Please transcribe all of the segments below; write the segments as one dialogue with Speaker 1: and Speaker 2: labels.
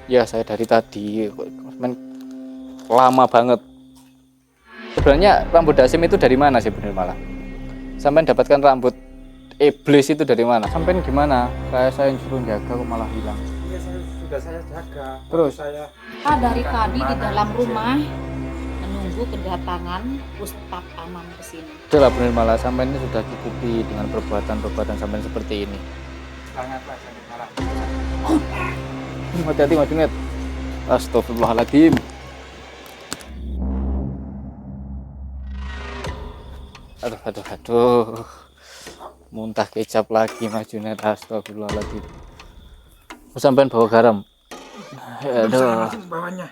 Speaker 1: Ya saya dari tadi lama banget. Sebenarnya rambut Dasim itu dari mana sih bener malah? Sampai dapatkan rambut iblis itu dari mana? Sampai gimana? Saya yang suruh jaga kok malah hilang.
Speaker 2: Iya, sudah saya jaga.
Speaker 1: Terus
Speaker 2: saya
Speaker 3: dari tadi di dalam rumah menunggu kedatangan Ustadz Anam ke sini.
Speaker 1: itulah bener malah sampai ini sudah cukupi dengan perbuatan sampai seperti ini.
Speaker 2: sangatlah malah.
Speaker 1: Hati-hati Mas Junet. Astagfirullahaladzim. Aduh. Muntah kecap lagi Mas Junet. Astagfirullahaladzim. Sampai bawa garam. Aduh.
Speaker 2: Bawahnya.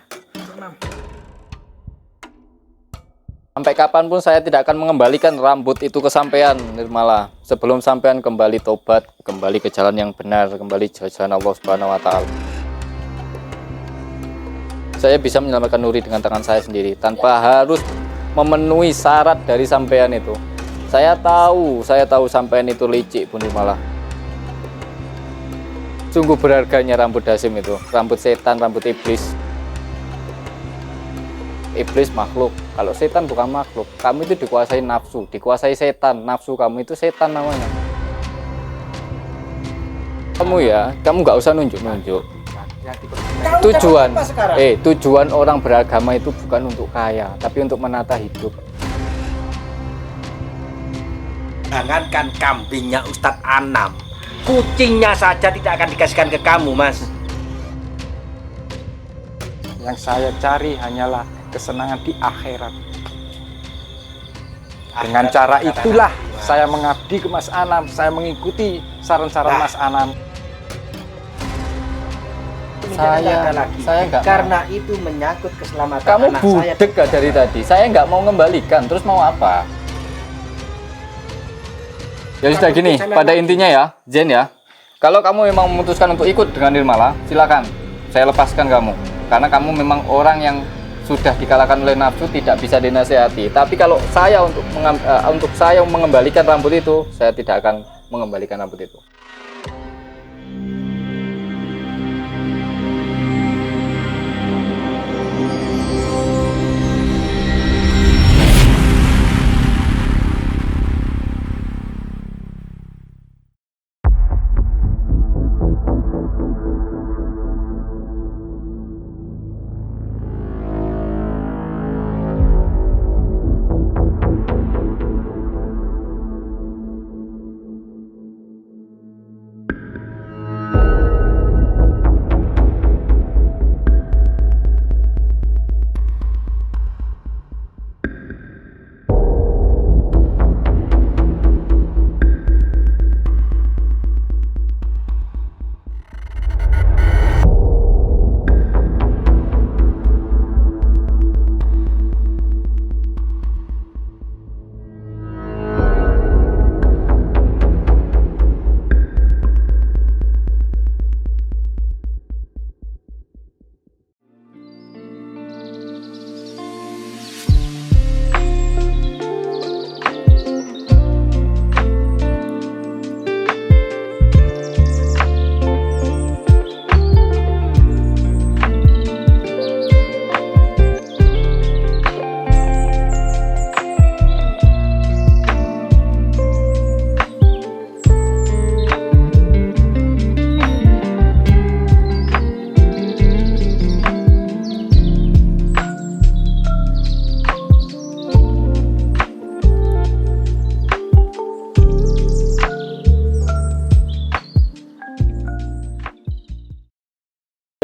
Speaker 1: Sampai kapanpun saya tidak akan mengembalikan rambut itu ke sampean Nirmala. Sebelum sampean kembali tobat, kembali ke jalan yang benar, kembali ke jalan Allah Subhanahu wa taala. Saya bisa menyelamatkan Nuri dengan tangan saya sendiri tanpa harus memenuhi syarat dari sampean itu. Saya tahu sampean itu licik Bunda Malah. Sungguh berharganya rambut Dasim itu, rambut setan, rambut iblis. Iblis makhluk, kalau setan bukan makhluk. Kamu itu dikuasai nafsu, dikuasai setan. Nafsu kamu itu setan namanya. Kamu nggak usah nunjuk-nunjuk. Tujuan orang beragama itu bukan untuk kaya, tapi untuk menata hidup.
Speaker 4: Jangankan kambingnya Ustadz Anam, kucingnya saja tidak akan dikasihkan ke kamu, Mas.
Speaker 2: Yang saya cari hanyalah kesenangan di akhirat. Dengan cara itulah saya mengabdi ke Mas Anam, saya mengikuti saran-saran Mas Anam.
Speaker 1: Saya nggak
Speaker 4: karena itu menyangkut keselamatan
Speaker 1: kamu
Speaker 4: anak saya.
Speaker 1: budek gak dari tadi? Saya nggak mau mengembalikan, terus mau apa? Ya sudah gini, pada intinya ya, Jen ya. Kalau kamu memang memutuskan untuk ikut dengan Nirmala, silakan. Saya lepaskan kamu, karena kamu memang orang yang sudah dikalahkan oleh nafsu, tidak bisa dinasihati. Tapi kalau saya untuk saya mengembalikan rambut itu, saya tidak akan mengembalikan rambut itu.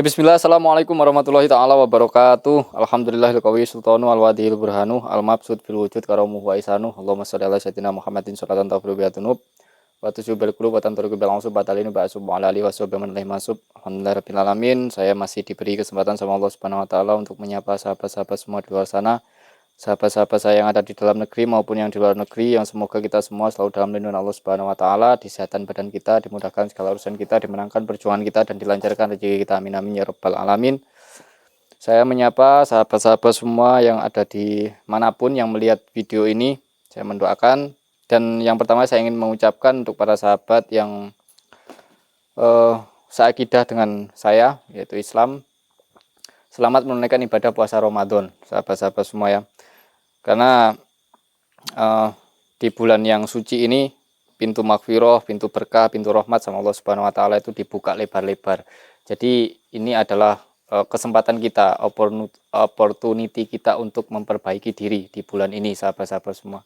Speaker 1: Bismillah, assalamualaikum warahmatullahi ta'ala wabarakatuh. Alhamdulillahilqawi sultanu alwadihil burhanu al-mabsud fil wujud karamuh wa isanu. Allahumma sholli ala sayyidina Muhammadin sholatan taghfiru biha dzunub wa tusyibul qulub wa tantaruku bil ansub batalinu ba'sub ala alihi washabbi man lahi masub. Alhamdulillah rabbil alamin. Saya masih diberi kesempatan sama Allah Subhanahu wa taala untuk menyapa sahabat-sahabat semua di luar sana. Sahabat-sahabat saya yang ada di dalam negeri maupun yang di luar negeri, yang semoga kita semua selalu dalam lindungan Allah Subhanahu wa taala, disehatan badan kita, dimudahkan segala urusan kita, dimenangkan perjuangan kita dan dilancarkan rezeki kita. Amin amin ya rabbal alamin. Saya menyapa sahabat-sahabat semua yang ada di manapun yang melihat video ini. Saya mendoakan, dan yang pertama saya ingin mengucapkan untuk para sahabat yang seakidah dengan saya, yaitu Islam. selamat menunaikan ibadah puasa Ramadan, sahabat-sahabat semua ya. Karena di bulan yang suci ini pintu maghfirah, pintu berkah, pintu rahmat sama Allah Subhanahu wa taala itu dibuka lebar-lebar. Jadi ini adalah kesempatan kita, opportunity kita untuk memperbaiki diri di bulan ini, sahabat-sahabat semua.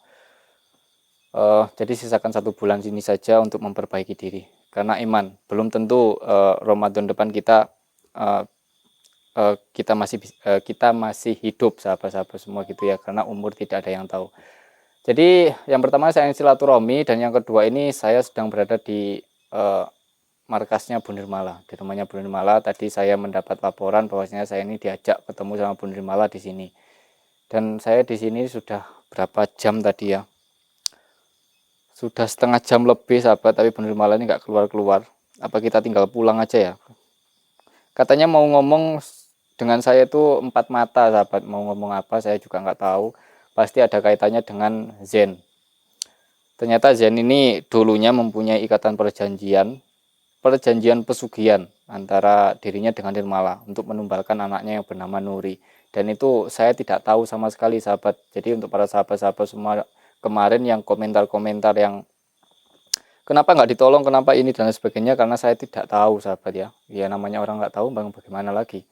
Speaker 1: Jadi sisakan 1 bulan sini saja untuk memperbaiki diri. Karena iman, belum tentu Ramadan depan kita kita masih hidup, sahabat-sahabat semua gitu ya. Karena umur tidak ada yang tahu. Jadi yang pertama saya silaturahmi, dan yang kedua ini saya sedang berada di markasnya Bu Nirmala, di rumahnya Bu Nirmala. Tadi saya mendapat laporan bahwasanya saya ini diajak ketemu sama Bu Nirmala di sini. Dan saya di sini sudah berapa jam tadi ya? Sudah setengah jam lebih, sahabat, tapi Bu Nirmala ini nggak keluar-keluar. Apa kita tinggal pulang aja ya? Katanya mau ngomong dengan saya itu 4 mata, sahabat. Mau ngomong apa saya juga nggak tahu. Pasti ada kaitannya dengan Zen. Ternyata Zen ini dulunya mempunyai ikatan perjanjian pesugihan antara dirinya dengan Nirmala untuk menumbalkan anaknya yang bernama Nuri. Dan itu saya tidak tahu sama sekali, sahabat. Jadi untuk para sahabat-sahabat semua kemarin yang komentar-komentar yang kenapa nggak ditolong, kenapa ini dan sebagainya, karena saya tidak tahu, sahabat ya. Ya namanya orang nggak tahu, bagaimana lagi.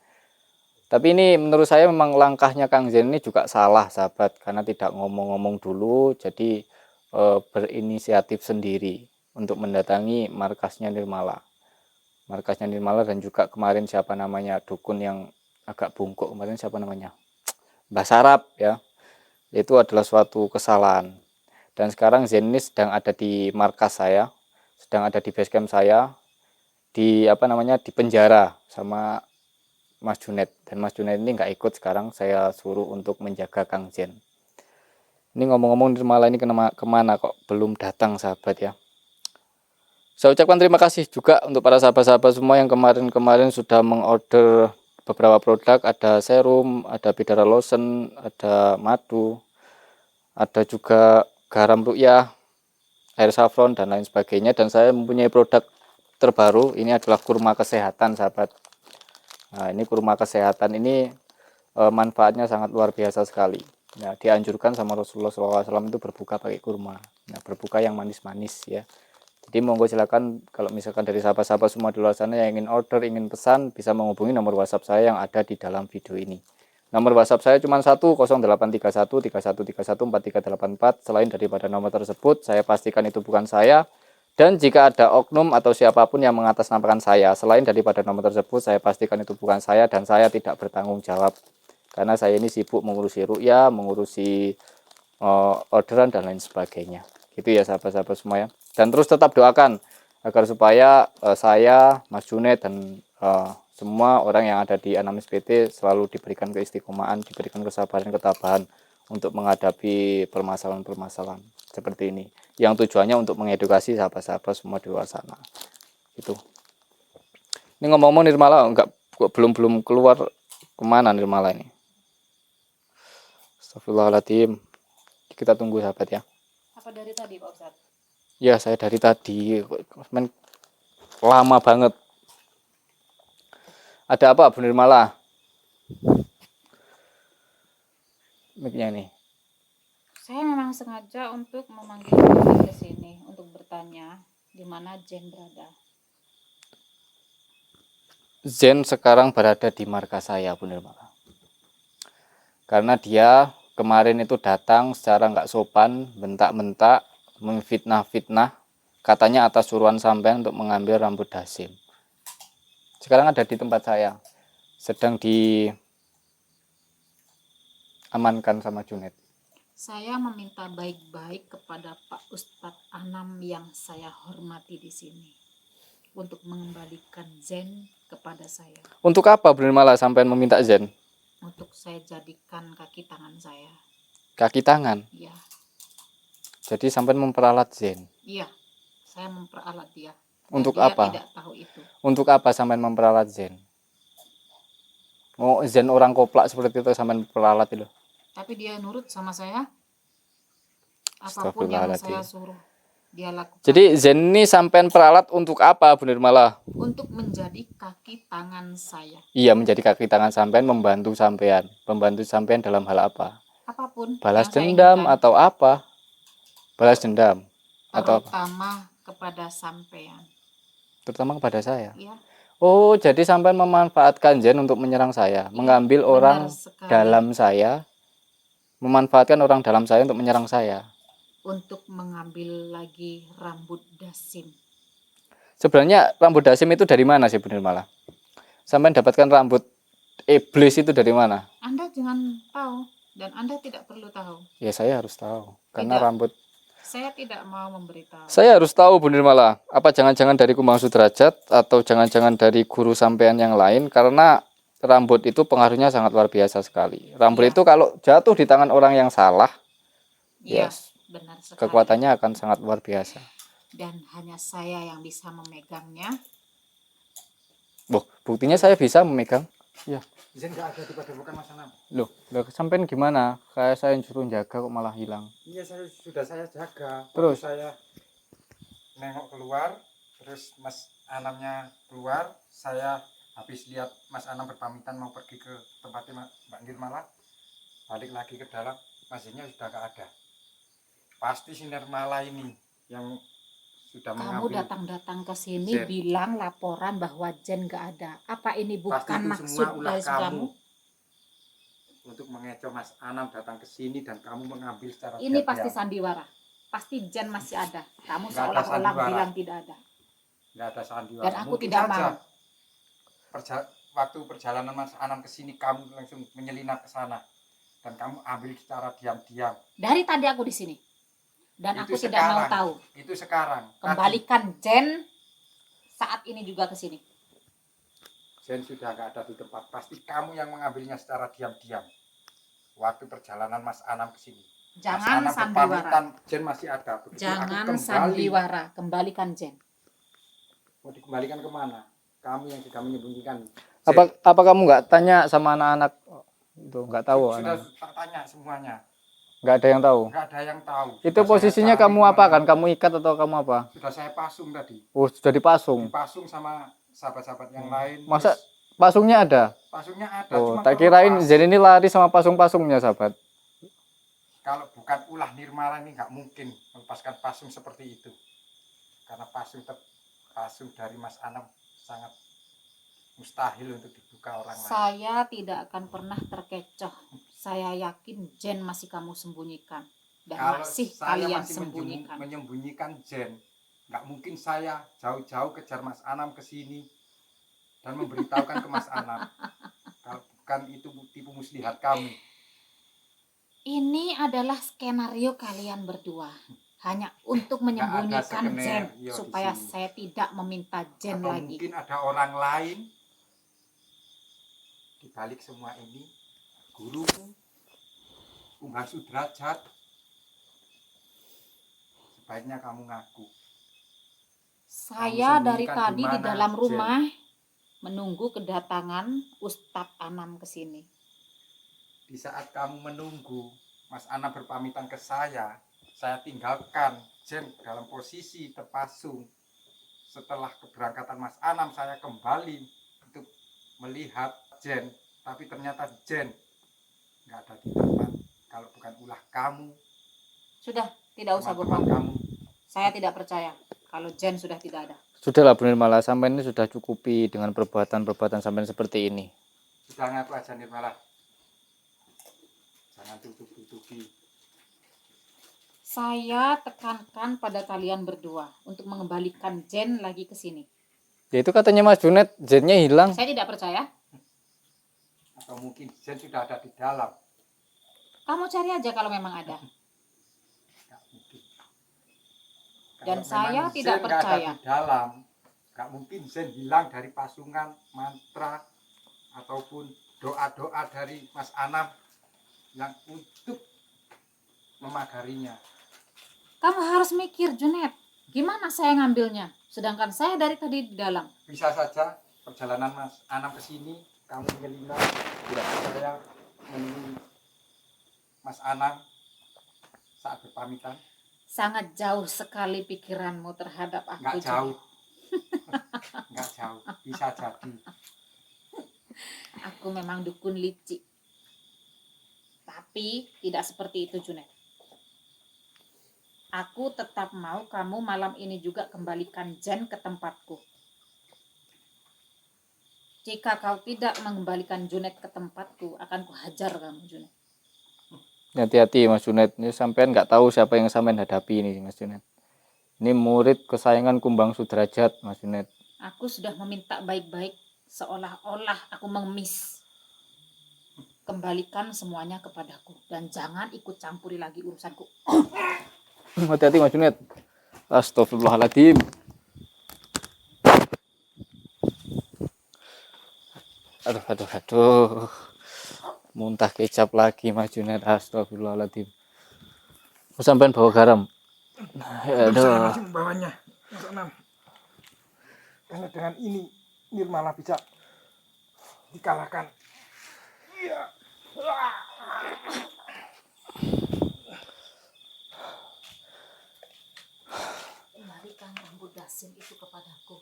Speaker 1: Tapi ini menurut saya memang langkahnya Kang Zen ini juga salah, sahabat, karena tidak ngomong-ngomong dulu, jadi berinisiatif sendiri untuk mendatangi markasnya Nirmala. Markasnya Nirmala, dan juga kemarin siapa namanya dukun yang agak bungkuk kemarin, siapa namanya, Mbah Sarap ya. Itu adalah suatu kesalahan. Dan sekarang Zen ini sedang ada di markas saya, sedang ada di basecamp saya, di di penjara sama Mas Junet. Dan Mas Junet ini nggak ikut, sekarang saya suruh untuk menjaga Kang Zen. Ini ngomong-ngomong Nirmala ini kemana kok belum datang, sahabat ya. Saya ucapkan terima kasih juga untuk para sahabat-sahabat semua yang kemarin sudah mengorder beberapa produk. Ada serum, ada bidara lotion, ada madu, ada juga garam ru'yah, air saffron, dan lain sebagainya. Dan saya mempunyai produk terbaru, ini adalah kurma kesehatan, sahabat. Nah, ini kurma kesehatan ini manfaatnya sangat luar biasa sekali. Nah, dianjurkan sama Rasulullah SAW itu berbuka pakai kurma. Nah, berbuka yang manis-manis ya. Jadi monggo silakan kalau misalkan dari sahabat-sahabat semua di luar sana yang ingin order, ingin pesan, bisa menghubungi nomor WhatsApp saya yang ada di dalam video ini. Nomor WhatsApp saya cuma 1083131314384. Selain daripada nomor tersebut, saya pastikan itu bukan saya. Dan jika ada oknum atau siapapun yang mengatasnamakan saya, selain daripada nomor tersebut, saya pastikan itu bukan saya dan saya tidak bertanggung jawab. Karena saya ini sibuk mengurusi ru'yah, mengurusi orderan dan lain sebagainya. Gitu ya sahabat-sahabat semua ya. Dan terus tetap doakan agar supaya saya, Mas Junet, dan semua orang yang ada di Anamis PT selalu diberikan keistiqomahan, diberikan kesabaran, ketabahan untuk menghadapi permasalahan-permasalahan seperti ini. Yang tujuannya untuk mengedukasi sahabat-sahabat semua di luar sana. Gitu. Ini ngomong-ngomong Nirmala belum keluar, kemana Nirmala ini? Astagfirullahaladzim. Kita tunggu, sahabat ya.
Speaker 3: Apa dari tadi, Pak Ustadz?
Speaker 1: Ya, saya dari tadi. Lama banget. Ada apa, Bu Nirmala? Mic-nya nih.
Speaker 3: Saya memang sengaja untuk memanggil Bapak ke sini untuk bertanya di mana Zen berada.
Speaker 1: Zen sekarang berada di markas saya, Bu Nirmala. Karena dia kemarin itu datang secara nggak sopan, bentak-bentak, memfitnah-fitnah, katanya atas suruhan sampean untuk mengambil rambut Dasim. Sekarang ada di tempat saya, sedang diamankan sama Junet.
Speaker 3: Saya meminta baik-baik kepada Pak Ustadz Anam yang saya hormati di sini untuk mengembalikan Zen kepada saya.
Speaker 1: Untuk apa Bu Nirmala sampean meminta Zen?
Speaker 3: Untuk saya jadikan kaki tangan saya.
Speaker 1: Kaki tangan?
Speaker 3: Iya.
Speaker 1: Jadi sampean memperalat Zen?
Speaker 3: Iya, saya memperalat dia.
Speaker 1: Untuk
Speaker 3: dia
Speaker 1: apa?
Speaker 3: Tidak tahu itu.
Speaker 1: Untuk apa sampean memperalat Zen? Oh, Zen orang koplak seperti itu sampean memperalat itu?
Speaker 3: Tapi dia nurut sama saya. Apapun yang saya suruh. dia lakukan
Speaker 1: Jadi Zen ini sampean peralat untuk apa, Bu Nirmala?
Speaker 3: untuk menjadi kaki tangan saya.
Speaker 1: Iya, menjadi kaki tangan sampean, membantu sampean. Membantu sampean dalam hal apa?
Speaker 3: Apapun
Speaker 1: Balas
Speaker 3: yang saya
Speaker 1: dendam
Speaker 3: inginkan,
Speaker 1: atau apa? Balas dendam atau apa?
Speaker 3: terutama kepada sampean.
Speaker 1: Terutama kepada saya.
Speaker 3: Ya,
Speaker 1: Oh, jadi sampean memanfaatkan Zen untuk menyerang saya, mengambil
Speaker 3: benar
Speaker 1: orang
Speaker 3: sekali.
Speaker 1: dalam saya, memanfaatkan orang dalam saya untuk menyerang saya.
Speaker 3: Untuk mengambil lagi rambut dasim.
Speaker 1: Sebenarnya rambut dasim itu dari mana sih, Bu Nirmala? Sampean dapatkan rambut iblis itu dari mana?
Speaker 3: Anda jangan tahu dan Anda tidak perlu tahu.
Speaker 1: Ya, saya harus tahu. Karena
Speaker 3: Tidak.
Speaker 1: rambut
Speaker 3: Saya tidak mau memberitahu.
Speaker 1: saya harus tahu, Bu Nirmala. Apa jangan-jangan dari Kumbang Sudrajat atau jangan-jangan dari guru sampean yang lain? Karena rambut itu pengaruhnya sangat luar biasa sekali. Rambut
Speaker 3: Iya.
Speaker 1: itu kalau jatuh di tangan orang yang salah,
Speaker 3: Iya,
Speaker 1: yes,
Speaker 3: benar sekali.
Speaker 1: kekuatannya akan sangat luar biasa.
Speaker 3: Dan hanya saya yang bisa memegangnya.
Speaker 1: Buktinya saya bisa memegang.
Speaker 2: Zen nggak ada di padepokan Mas Anam.
Speaker 1: Loh, sampean gimana? Kayak saya yang suruh jaga kok malah hilang.
Speaker 2: Iya, saya jaga.
Speaker 1: Terus?
Speaker 2: Waktu saya nengok keluar, terus Mas Anamnya keluar, saya habis lihat Mas Anam berpamitan mau pergi ke tempatnya Mbak Nirmala, balik lagi ke dalam, Mas Zennya sudah nggak ada. Pasti si Nirmala ini yang sudah
Speaker 3: Kamu
Speaker 2: mengambil.
Speaker 3: datang-datang ke sini
Speaker 2: Zen.
Speaker 3: bilang laporan bahwa Jen gak ada. Apa ini
Speaker 2: Pasti
Speaker 3: bukan
Speaker 2: itu
Speaker 3: maksud
Speaker 2: semua ulah
Speaker 3: dari
Speaker 2: kamu
Speaker 3: kamu?
Speaker 2: untuk mengecoh Mas Anam datang ke sini dan kamu mengambil secara
Speaker 3: Ini
Speaker 2: diam-diam.
Speaker 3: pasti sandiwara. Pasti Jen masih ada. Kamu
Speaker 2: Nggak ada
Speaker 3: seolah-olah
Speaker 2: sandiwara.
Speaker 3: bilang tidak ada.
Speaker 2: Nggak ada sandiwara.
Speaker 3: Dan aku
Speaker 2: Mungkin
Speaker 3: tidak
Speaker 2: saja
Speaker 3: mau.
Speaker 2: Waktu perjalanan Mas Anam ke sini kamu langsung menyelinap ke sana dan kamu ambil secara diam-diam.
Speaker 3: Dari tadi aku di sini. Dan
Speaker 2: Itu
Speaker 3: aku tidak mau
Speaker 2: sekarang.
Speaker 3: tahu.
Speaker 2: Itu sekarang.
Speaker 3: Kembalikan Jen saat ini juga ke sini.
Speaker 2: Jen sudah nggak ada di tempat. Pasti kamu yang mengambilnya secara diam-diam. Waktu perjalanan Mas Anam ke sini.
Speaker 3: Jangan
Speaker 2: Mas Anam
Speaker 3: sandiwara.
Speaker 2: berpamitan, Jen masih ada. Begitu
Speaker 3: Jangan
Speaker 2: aku kembali,
Speaker 3: sandiwara. Kembalikan Jen.
Speaker 2: mau dikembalikan kemana? Kamu yang sudah menyembunyikan. Jen.
Speaker 1: Apa kamu nggak tanya sama anak-anak itu? Nggak tahu
Speaker 2: Sudah
Speaker 1: anak.
Speaker 2: tak tanya semuanya.
Speaker 1: Nggak ada yang tahu.
Speaker 2: Nggak ada yang tahu.
Speaker 1: Itu
Speaker 2: Sudah
Speaker 1: posisinya
Speaker 2: saya cari
Speaker 1: kamu apa
Speaker 2: kemana.
Speaker 1: kan? Kamu ikat atau kamu apa?
Speaker 2: Sudah saya pasung tadi.
Speaker 1: Oh, sudah dipasung.
Speaker 2: Dipasung sama sahabat-sahabat yang lain.
Speaker 1: Masa
Speaker 2: Terus
Speaker 1: pasungnya ada?
Speaker 2: pasungnya ada.
Speaker 1: Oh,
Speaker 2: cuma
Speaker 1: tak kirain
Speaker 2: terlepas.
Speaker 1: Zen ini lari sama pasung-pasungnya, sahabat.
Speaker 2: Kalau bukan ulah Nirmala ini nggak mungkin melepaskan pasung seperti itu. Karena pasung dari Mas Anam sangat mustahil untuk dibuka orang lain.
Speaker 3: Saya tidak akan pernah terkecoh. Saya yakin Jen masih kamu sembunyikan. Dan
Speaker 2: Kalau
Speaker 3: masih
Speaker 2: saya
Speaker 3: kalian
Speaker 2: masih
Speaker 3: sembunyikan.
Speaker 2: menyembunyikan Jen, nggak mungkin saya jauh-jauh kejar Mas Anam ke sini dan memberitahukan ke Mas Anam. Kalau bukan itu tipu muslihat kamu.
Speaker 3: Ini adalah skenario kalian berdua. Hanya untuk menyembunyikan
Speaker 2: skenario
Speaker 3: Jen.
Speaker 2: di
Speaker 3: Supaya
Speaker 2: sini.
Speaker 3: saya tidak meminta Jen
Speaker 2: Atau
Speaker 3: lagi.
Speaker 2: mungkin ada orang lain di balik semua ini, gurumu, Kumbang Sudrajat. Sebaiknya kamu ngaku.
Speaker 3: Saya
Speaker 2: Kamu
Speaker 3: dari
Speaker 2: sembunyikan
Speaker 3: tadi
Speaker 2: di
Speaker 3: di
Speaker 2: mana,
Speaker 3: dalam
Speaker 2: Jen?
Speaker 3: rumah menunggu kedatangan Ustadz Anam ke sini.
Speaker 2: Di saat kamu menunggu Mas Anam berpamitan ke saya tinggalkan Jen dalam posisi terpasung. Setelah keberangkatan Mas Anam, saya kembali untuk melihat Jen, tapi ternyata Jen nggak ada di tempat. Kalau bukan ulah kamu,
Speaker 3: Sudah, tidak usah
Speaker 2: teman-teman
Speaker 3: bohong.
Speaker 2: kamu,
Speaker 3: Saya tidak percaya kalau Jen sudah tidak ada.
Speaker 1: Sudahlah, Bu Nirmala, sampai ini sudah cukupi dengan perbuatan-perbuatan sampai seperti ini.
Speaker 2: sudah ngaku aja Nirmala. Jangan tutup-tutupi.
Speaker 3: Saya tekankan pada kalian berdua untuk mengembalikan Jen lagi ke sini.
Speaker 1: Ya itu katanya Mas Junet, Zennya hilang.
Speaker 3: Saya tidak percaya.
Speaker 2: Atau mungkin Jen sudah ada di dalam.
Speaker 3: Kamu cari aja kalau memang ada.
Speaker 2: Nggak mungkin.
Speaker 3: Dan
Speaker 2: Kalau
Speaker 3: saya
Speaker 2: memang
Speaker 3: tidak
Speaker 2: Zen nggak
Speaker 3: percaya.
Speaker 2: ada di dalam, nggak mungkin Zen hilang dari pasungan mantra ataupun doa-doa dari Mas Anam yang untuk memagarinya.
Speaker 3: Kamu harus mikir, Junet. Gimana saya ngambilnya? Sedangkan saya dari tadi di dalam.
Speaker 2: Bisa saja perjalanan Mas Anam ke sini kamu menyelinap, tidak saya menemui Mas Anam saat berpamitan.
Speaker 3: Sangat jauh sekali pikiranmu terhadap aku.
Speaker 2: Nggak
Speaker 3: Junet.
Speaker 2: jauh. Nggak jauh, bisa jadi.
Speaker 3: Aku memang dukun licik. Tapi tidak seperti itu, Junet. Aku tetap mau kamu malam ini juga kembalikan Jen ke tempatku. Jika kau tidak mengembalikan Junet ke tempatku, akan kuhajar kamu, Junet.
Speaker 1: Hati-hati Mas Junet, ini sampean nggak tahu siapa yang sampean hadapi ini Mas Junet. Ini murid kesayangan Kumbang Sudrajat Mas Junet.
Speaker 3: Aku sudah meminta baik-baik, seolah-olah aku mengemis. Kembalikan semuanya kepadaku dan jangan ikut campuri lagi urusanku.
Speaker 1: Hati-hati Mas Junet. Astagfirullahaladzim. Aduh. Muntah kecap lagi Mas Junet. Astagfirullahaladzim. Sampean bawa garam. Aduh.
Speaker 2: Masih membawanya. Mas Anam. Karena dengan ini Nirmala bisa dikalahkan. Iya.
Speaker 3: Kembalikan rambut dasim itu kepadaku.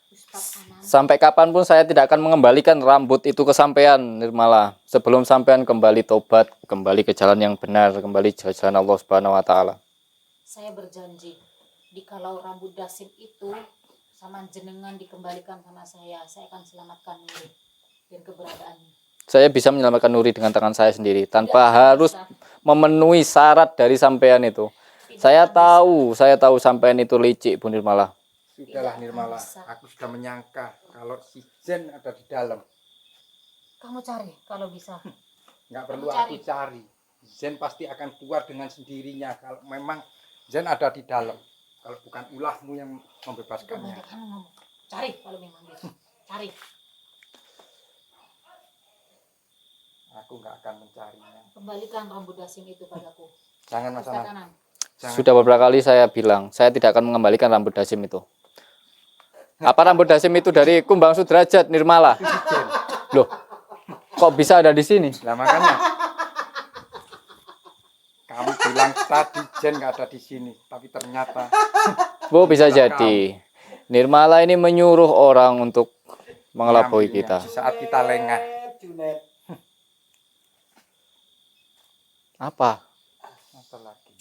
Speaker 3: Ustaz Anam.
Speaker 1: Sampai kapanpun saya tidak akan mengembalikan rambut itu ke sampean Nirmala. Sebelum sampean kembali tobat, kembali ke jalan yang benar, kembali ke jalan Allah Subhanahu wa taala.
Speaker 3: Saya berjanji, jikalau rambut dasim itu sama jenengan dikembalikan sama saya akan selamatkan Nuri dan keberadaannya.
Speaker 1: Saya bisa menyelamatkan Nuri dengan tangan saya sendiri tanpa
Speaker 3: Tidak
Speaker 1: harus
Speaker 3: bisa.
Speaker 1: memenuhi syarat dari sampean itu.
Speaker 3: Tidak
Speaker 1: Saya
Speaker 3: bisa.
Speaker 1: tahu sampean itu licik Bu Nirmala.
Speaker 2: Sudahlah
Speaker 3: Tidak
Speaker 2: Nirmala,
Speaker 3: bisa.
Speaker 2: aku sudah menyangka kalau si Jen ada di dalam.
Speaker 3: Kamu cari kalau bisa.
Speaker 2: Nggak perlu
Speaker 3: Cari.
Speaker 2: aku cari. Zen pasti akan keluar dengan sendirinya kalau memang Zen ada di dalam. Kalau bukan ulahmu yang membebaskannya.
Speaker 3: Kebanyakan ngomong. Cari kalau memang bisa. Cari.
Speaker 2: Aku nggak akan mencarinya.
Speaker 3: Kembalikan rambut dasim itu padaku.
Speaker 2: Jangan Mas
Speaker 3: Ustaz
Speaker 2: Anam.
Speaker 3: Anam.
Speaker 2: Jangan.
Speaker 1: Sudah beberapa kali saya bilang, saya tidak akan mengembalikan rambut dasim itu. Apa rambut dasim itu dari Kumbang Sudrajat Nirmala?
Speaker 2: Si Jen.
Speaker 1: Loh, kok bisa ada di sini?
Speaker 2: Lah makanya kamu bilang tadi Jen nggak ada di sini, tapi ternyata
Speaker 1: Bu, bisa jadi Nirmala ini menyuruh orang untuk mengelabui
Speaker 2: mengambilnya
Speaker 1: kita.
Speaker 2: di saat kita lengah.
Speaker 4: Junet.
Speaker 1: Apa?
Speaker 2: Apa lagi?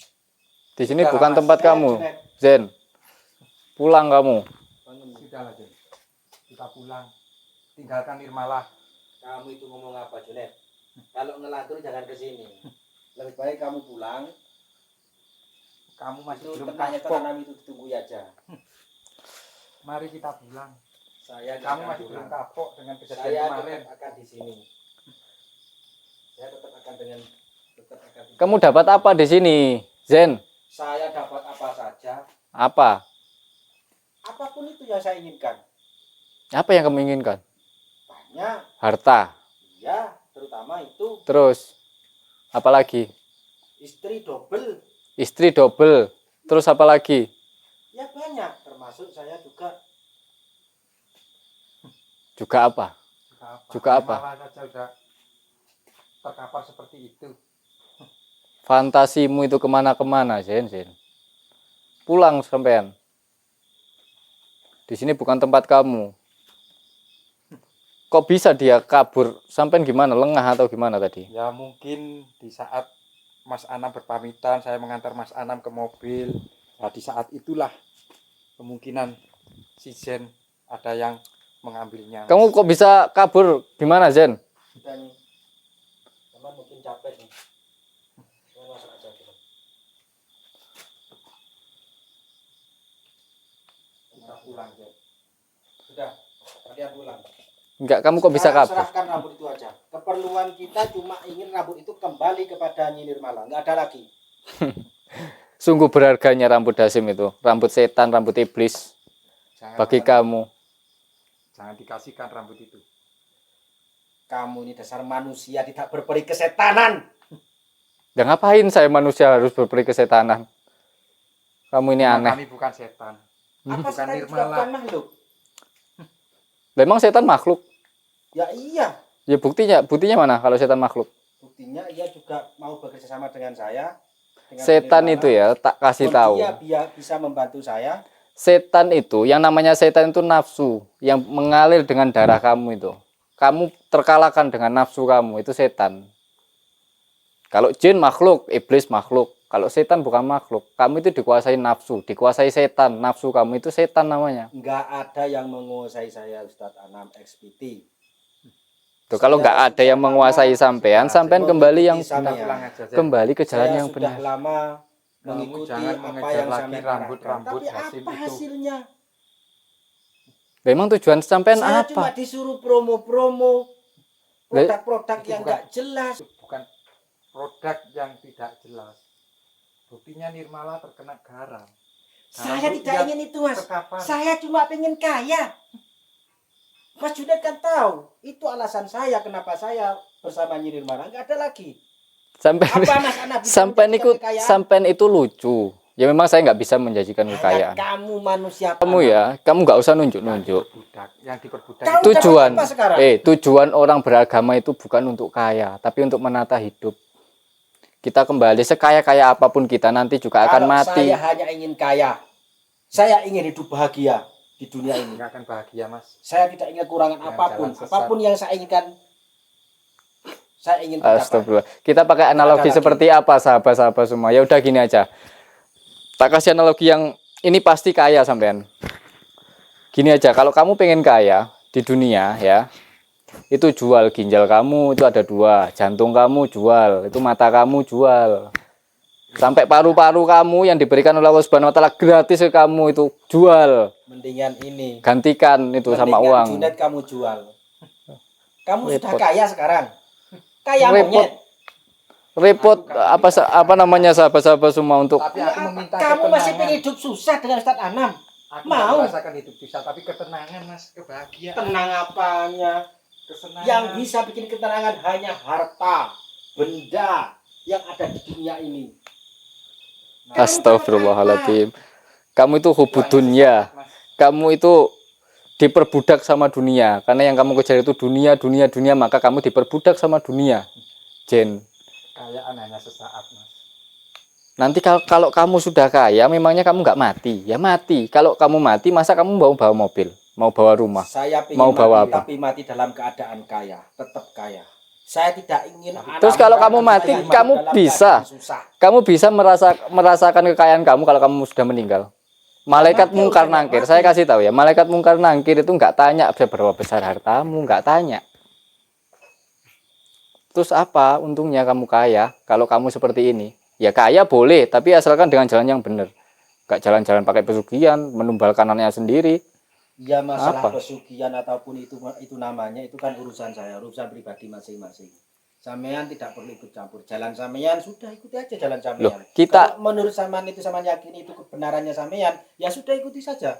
Speaker 1: Di sini
Speaker 2: Sudahlah,
Speaker 1: bukan
Speaker 2: Mas.
Speaker 1: tempat kamu,
Speaker 4: Junet.
Speaker 1: Zen. Pulang kamu.
Speaker 2: Sudahlah Jen, kita pulang. Tinggalkan Nirmala.
Speaker 4: Kamu itu ngomong apa, Junet? Kalau ngelantur jangan ke sini. Lebih baik kamu pulang.
Speaker 2: Kamu masih
Speaker 4: Itu
Speaker 2: belum
Speaker 4: tanya
Speaker 2: kapok.
Speaker 4: tanam itu ditunggu aja.
Speaker 2: Mari kita pulang.
Speaker 4: Saya
Speaker 2: Kamu
Speaker 4: nggak
Speaker 2: masih
Speaker 4: akan
Speaker 2: belum
Speaker 4: pulang.
Speaker 2: kapok dengan kejadian
Speaker 4: Saya
Speaker 2: kemarin.
Speaker 4: tetap akan di sini. Saya tetap akan di
Speaker 1: Kamu dapat apa di sini, Zen?
Speaker 4: Saya dapat apa saja,
Speaker 1: Apa?
Speaker 4: apapun itu yang saya inginkan.
Speaker 1: Apa yang kamu inginkan?
Speaker 4: Banyak,
Speaker 1: Harta.
Speaker 4: iya, terutama itu
Speaker 1: Terus apa lagi?
Speaker 4: istri double.
Speaker 1: Istri double. Terus apa lagi?
Speaker 4: Ya banyak, termasuk saya juga.
Speaker 1: Juga apa? Juga apa?
Speaker 2: Nirmala saja udah terkapar seperti itu.
Speaker 1: Fantasimu itu kemana-kemana, Zen. Pulang sampean. Di sini bukan tempat kamu. Kok bisa dia kabur? Sampean gimana? Lengah atau gimana tadi?
Speaker 2: Ya mungkin di saat Mas Anam berpamitan, saya mengantar Mas Anam ke mobil. Nah di saat itulah kemungkinan si Zen ada yang mengambilnya.
Speaker 1: Kamu kok bisa kabur? Gimana, Zen?
Speaker 4: Sudah nih, teman mungkin capek nih. Saya masuk aja dulu.
Speaker 2: Kita pulang Zen.
Speaker 4: Sudah, kalian pulang.
Speaker 1: Enggak, kamu kok bisa
Speaker 4: Sekarang
Speaker 1: kabur?
Speaker 4: serahkan rambut itu aja. Keperluan kita cuma ingin rambut itu kembali kepada Nyi Nirmala. Nggak ada lagi.
Speaker 1: Sungguh berharganya rambut dasim itu. Rambut setan, rambut iblis.
Speaker 2: Jangan
Speaker 1: Bagi
Speaker 2: Mas Anam,
Speaker 1: kamu.
Speaker 2: jangan dikasihkan rambut itu.
Speaker 4: Kamu ini dasar manusia tidak berperi kesetanan.
Speaker 1: Ya ngapain saya manusia harus berperi kesetanan? Kamu ini
Speaker 2: Memang
Speaker 1: aneh.
Speaker 2: Kami bukan setan.
Speaker 4: Apa
Speaker 2: Bukan
Speaker 4: setan itu
Speaker 2: Nirmala.
Speaker 4: bukan makhluk?
Speaker 1: Memang setan makhluk.
Speaker 4: Ya iya.
Speaker 1: Ya buktinya mana kalau setan makhluk?
Speaker 4: Buktinya ia juga mau bekerja sama dengan saya
Speaker 1: Setan itu ya, tak kasih tahu.
Speaker 4: Dia biar bisa membantu saya.
Speaker 1: Setan itu, yang namanya setan itu nafsu yang mengalir dengan darah kamu itu. Kamu terkalahkan dengan nafsu kamu, itu setan. Kalau jin makhluk, iblis makhluk. Kalau setan bukan makhluk. Kamu itu dikuasai nafsu, dikuasai setan. Nafsu kamu itu setan namanya.
Speaker 4: Nggak ada yang menguasai saya, Ustadz Anam XPT.
Speaker 1: Tuh, kalau nggak ada yang menguasai sampean, sampean kembali yang
Speaker 2: Kita pulang aja, Zen.
Speaker 1: kembali ke jalan
Speaker 4: Saya
Speaker 1: yang
Speaker 4: sudah
Speaker 1: benar.
Speaker 4: lama
Speaker 2: Kamu
Speaker 4: mengikuti
Speaker 2: jangan
Speaker 4: apa
Speaker 2: mengejar
Speaker 4: yang
Speaker 2: lagi
Speaker 4: sampean
Speaker 2: rambut-rambut
Speaker 4: katakan. Tapi
Speaker 2: hasil
Speaker 4: apa
Speaker 2: itu.
Speaker 4: hasilnya?
Speaker 1: Memang tujuan sampean
Speaker 4: Saya cuma
Speaker 1: apa?
Speaker 4: disuruh promo-promo produk-produk
Speaker 2: Itu
Speaker 4: yang
Speaker 2: bukan-
Speaker 4: nggak jelas.
Speaker 2: Itu bukan produk yang tidak jelas. Buktinya Nirmala terkena garam.
Speaker 4: Saya
Speaker 2: itu
Speaker 4: tidak
Speaker 2: lihat
Speaker 4: ingin itu, Mas.
Speaker 2: Sekapan.
Speaker 4: Saya cuma pengen kaya. Mas Junet kan tahu, itu alasan saya kenapa saya bersama Nyi Nirmala. Nggak ada lagi.
Speaker 1: Sampean
Speaker 4: Apa Mas Ana bisa
Speaker 1: sampean
Speaker 4: menjanjikan
Speaker 1: itu
Speaker 4: kekayaan?
Speaker 1: sampean itu lucu. Ya memang saya nggak bisa menjanjikan
Speaker 4: Hanya
Speaker 1: kekayaan.
Speaker 4: kamu manusia
Speaker 1: Kamu
Speaker 4: tanah.
Speaker 1: ya, kamu nggak usah nunjuk-nunjuk.
Speaker 2: Yang diperbudak
Speaker 4: Kamu
Speaker 2: itu
Speaker 1: Tujuan,
Speaker 4: dapat apa sekarang?
Speaker 1: tujuan orang beragama itu bukan untuk kaya, tapi untuk menata hidup. Kita kembali sekaya-kaya apapun kita nanti juga akan
Speaker 4: Kalau
Speaker 1: mati.
Speaker 4: saya hanya ingin kaya, saya ingin hidup bahagia di dunia ini.
Speaker 2: nggak akan bahagia, Mas.
Speaker 4: Saya tidak ingin kekurangan
Speaker 2: Yang
Speaker 4: apapun.
Speaker 2: jalan sesat.
Speaker 4: Apapun yang saya inginkan, saya ingin mendapat.
Speaker 1: Astagfirullah. Kita pakai analogi
Speaker 4: Ada lagi.
Speaker 1: seperti apa sahabat-sahabat semua? Ya udah gini aja. Tak kasih analogi yang ini pasti kaya sampean. Gini aja, kalau kamu pengen kaya di dunia ya, itu jual ginjal kamu itu ada 2, jantung kamu jual, itu mata kamu jual. Sampai paru-paru kamu yang diberikan oleh Allah Subhanahu wa taala gratis ke kamu itu jual.
Speaker 4: Mendingan ini.
Speaker 1: Gantikan itu sama
Speaker 4: Mendingan
Speaker 1: uang.
Speaker 4: Junet kamu jual. Kamu sudah
Speaker 1: Repot.
Speaker 4: kaya sekarang. Kaya
Speaker 1: Repot.
Speaker 4: monyet.
Speaker 1: Repot apa namanya sahabat-sahabat semua untuk
Speaker 2: Tapi aku meminta
Speaker 4: Kamu masih
Speaker 2: ketenangan.
Speaker 4: pengen hidup susah dengan Ustadz Anam.
Speaker 2: Aku
Speaker 4: Mau.
Speaker 2: nggak merasakan hidup susah, tapi ketenangan, Mas, kebahagiaan.
Speaker 4: Tenang apanya?
Speaker 2: Kesenangan.
Speaker 4: Yang bisa bikin ketenangan hanya harta, benda yang ada di dunia ini.
Speaker 1: Astagfirullahaladzim. Kamu itu hubud dunia.
Speaker 2: Mas.
Speaker 1: Kamu itu diperbudak sama dunia. Karena yang kamu kejar itu dunia, dunia, dunia. Maka kamu diperbudak sama dunia. Jen.
Speaker 2: Kayaan hanya sesaat, Mas.
Speaker 1: Nanti kalau kamu sudah kaya, memangnya kamu nggak mati. Ya mati. Kalau kamu mati, masa kamu mau bawa mobil? Mau bawa rumah?
Speaker 4: Saya ingin
Speaker 1: Mau bawa
Speaker 4: mati,
Speaker 1: apa?
Speaker 4: tapi mati dalam keadaan kaya, tetap kaya. Saya tidak ingin.
Speaker 1: Terus kalau kamu mati,
Speaker 4: saya hidup
Speaker 1: kamu
Speaker 4: dalam
Speaker 1: bisa.
Speaker 4: keadaan susah.
Speaker 1: Kamu bisa merasakan kekayaan kamu kalau kamu sudah meninggal. Malaikat
Speaker 4: Mati,
Speaker 1: mungkar
Speaker 4: udah
Speaker 1: nangkir.
Speaker 4: mati.
Speaker 1: Saya kasih tahu ya, malaikat mungkar nangkir itu nggak tanya seberapa besar hartamu, nggak tanya. Terus apa untungnya kamu kaya kalau kamu seperti ini? Ya kaya boleh, tapi asalkan dengan jalan yang benar. Nggak jalan-jalan pakai pesugihan, menumbalkan anaknya sendiri.
Speaker 4: Ya masalah
Speaker 1: Apa?
Speaker 4: pesugihan ataupun itu namanya itu kan urusan saya, urusan pribadi masing-masing. Sampean tidak perlu ikut campur. Jalan sampean sudah ikuti aja jalan
Speaker 1: Loh,
Speaker 4: sampean.
Speaker 1: kita
Speaker 4: Kalau menurut sampean itu sampean yakini itu kebenarannya sampean, ya sudah ikuti saja.